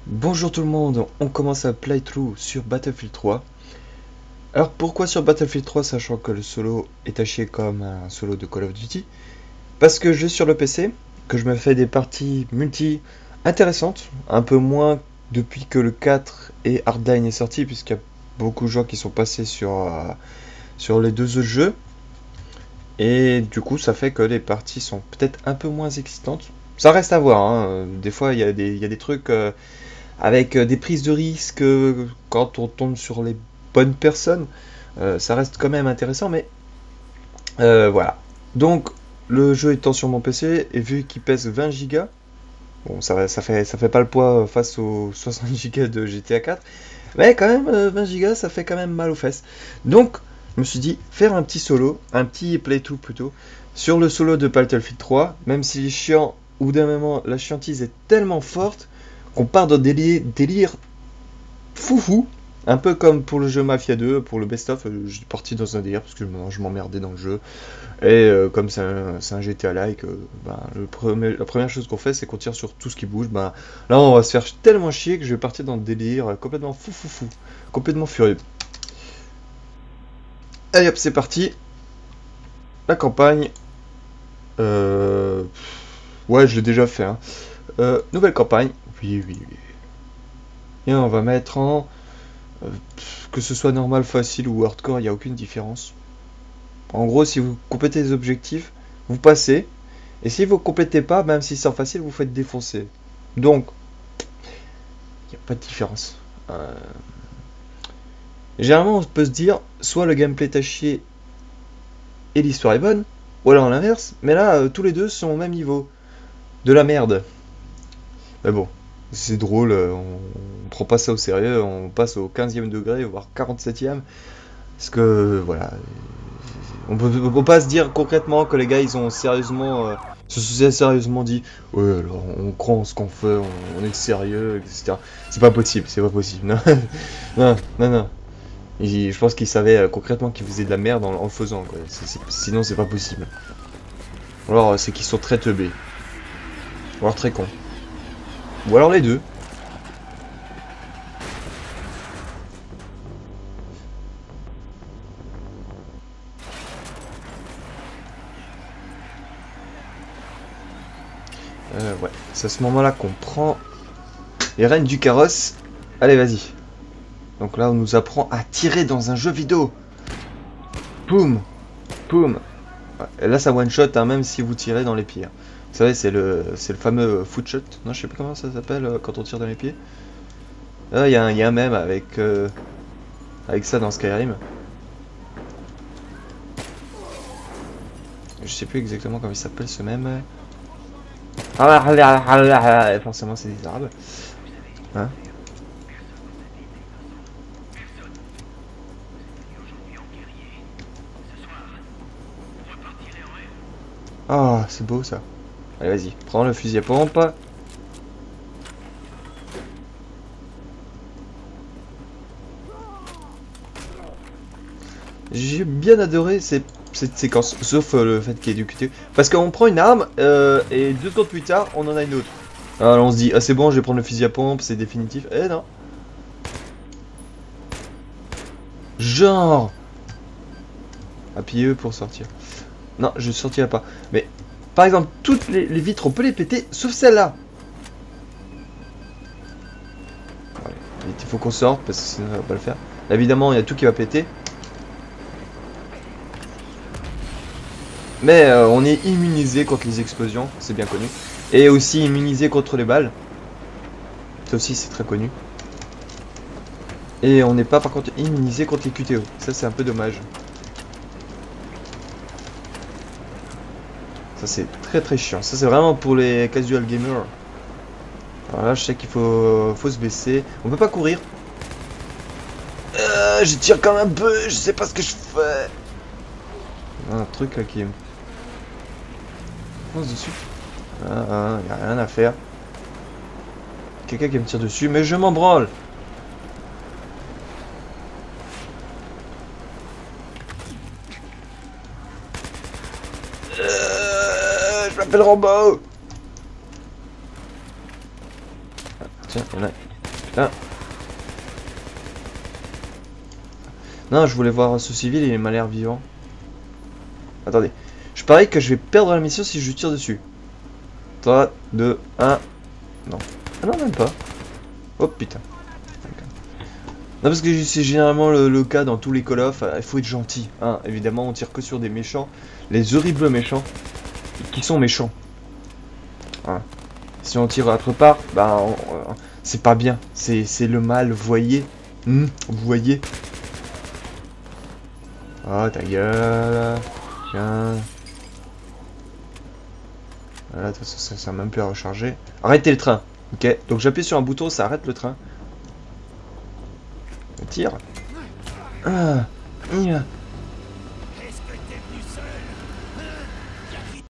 Bonjour tout le monde, on commence un playthrough sur Battlefield 3. Alors pourquoi sur Battlefield 3 sachant que le solo est taché comme un solo de Call of Duty? Parce que je suis sur le PC, que je me fais des parties multi intéressantes, un peu moins depuis que le 4 et Hardline est sorti, puisqu'il y a beaucoup de gens qui sont passés sur les deux autres jeux. Et du coup ça fait que les parties sont peut-être un peu moins excitantes. Ça reste à voir, hein. Des fois il y a des trucs... avec des prises de risque quand on tombe sur les bonnes personnes. Ça reste quand même intéressant, mais voilà. Donc, le jeu étant sur mon PC, et vu qu'il pèse 20 Go, bon, ça fait pas le poids face aux 60 Go de GTA 4, mais quand même, 20 Go, ça fait quand même mal aux fesses. Donc, je me suis dit, faire un petit solo, un petit playthrough plutôt, sur le solo de Battlefield 3, même si les chiants, au bout d'un moment, la chiantise est tellement forte qu'on part dans des délires foufou. Un peu comme pour le jeu Mafia 2, pour le best-of, j'étais parti dans un délire parce que je m'emmerdais dans le jeu. Et comme c'est un GTA-like, ben, la première chose qu'on fait, c'est qu'on tire sur tout ce qui bouge. Ben, là, on va se faire tellement chier que je vais partir dans le délire complètement fou, complètement furieux. Allez hop, c'est parti. La campagne. Euh, ouais, je l'ai déjà fait. Hein. Nouvelle campagne. Oui. Et on va mettre en... euh, que ce soit normal, facile ou hardcore, il n'y a aucune différence. En gros, si vous complétez les objectifs, vous passez. Et si vous ne complétez pas, même si c'est en facile, vous faites défoncer. Donc, il n'y a pas de différence. Généralement, on peut se dire, soit le gameplay est à chier et l'histoire est bonne, ou alors l'inverse. Mais là, tous les deux sont au même niveau. De la merde. Mais bon, c'est drôle, on prend pas ça au sérieux, on passe au 15e degré, voire 47e. Parce que, voilà, on peut pas se dire concrètement que les gars ils ont sérieusement se sont sérieusement dit ouais alors on croit en ce qu'on fait, on est sérieux, etc. C'est pas possible, c'est pas possible. Non, non. Je pense qu'ils savaient concrètement qu'ils faisaient de la merde en le faisant quoi. Sinon c'est pas possible. Ou alors c'est qu'ils sont très teubés. Ou alors très cons. Ou alors les deux. Ouais. C'est à ce moment-là qu'on prend les rênes du carrosse. Allez vas-y. Donc là on nous apprend à tirer dans un jeu vidéo. Boum. Boum. Ouais, et là ça one shot hein, même si vous tirez dans les pieds. Vous savez c'est le fameux foot shot. Non je sais plus comment ça s'appelle quand on tire dans les pieds. Là il y a un mème avec ça dans Skyrim. Je sais plus exactement comment il s'appelle ce mème. Forcément c'est des arabes. Hein? Ah c'est beau ça. Allez vas-y, prends le fusil à pompe. J'ai bien adoré cette séquence, sauf le fait qu'il y ait du QTE. Parce qu'on prend une arme et 2 secondes plus tard, on en a une autre. Alors on se dit, ah c'est bon, je vais prendre le fusil à pompe, c'est définitif. Eh non. Genre. Appuyez E pour sortir. Non, je sortirai pas. Mais, par exemple, toutes les vitres, on peut les péter, sauf celle-là. Ouais, il faut qu'on sorte, parce que sinon ça va pas le faire. Là, évidemment, il y a tout qui va péter. Mais on est immunisé contre les explosions, c'est bien connu. Et aussi immunisé contre les balles. Ça aussi, c'est très connu. Et on n'est pas par contre immunisé contre les QTE. Ça, c'est un peu dommage. Ça, c'est très chiant. Ça, c'est vraiment pour les casual gamers. Alors là, je sais qu'il faut se baisser. On peut pas courir. Je tire quand même un peu. Je sais pas ce que je fais. Un truc là qui me fonce dessus. Y a rien à faire. Quelqu'un qui me tire dessus, mais je m'en branle. Je m'appelle Rambo. Ah, tiens, il y en a Ah. Non, je voulais voir ce civil, il m'a l'air vivant. Attendez. Je parie que je vais perdre la mission si je lui tire dessus. 3, 2, 1. Non. Ah non, même pas. Oh putain. Non, parce que c'est généralement le cas dans tous les Call of. Il faut être gentil. Hein. Évidemment, on tire que sur des méchants. Les horribles méchants. Qui sont méchants. Hein. Si on tire autre part, bah, c'est pas bien. C'est le mal, vous voyez. Vous voyez. Oh, ta gueule. Tiens. Voilà, de toute façon, ça sert même plus à recharger. Arrêtez le train. Ok, donc j'appuie sur un bouton, ça arrête le train. On tire. Ah,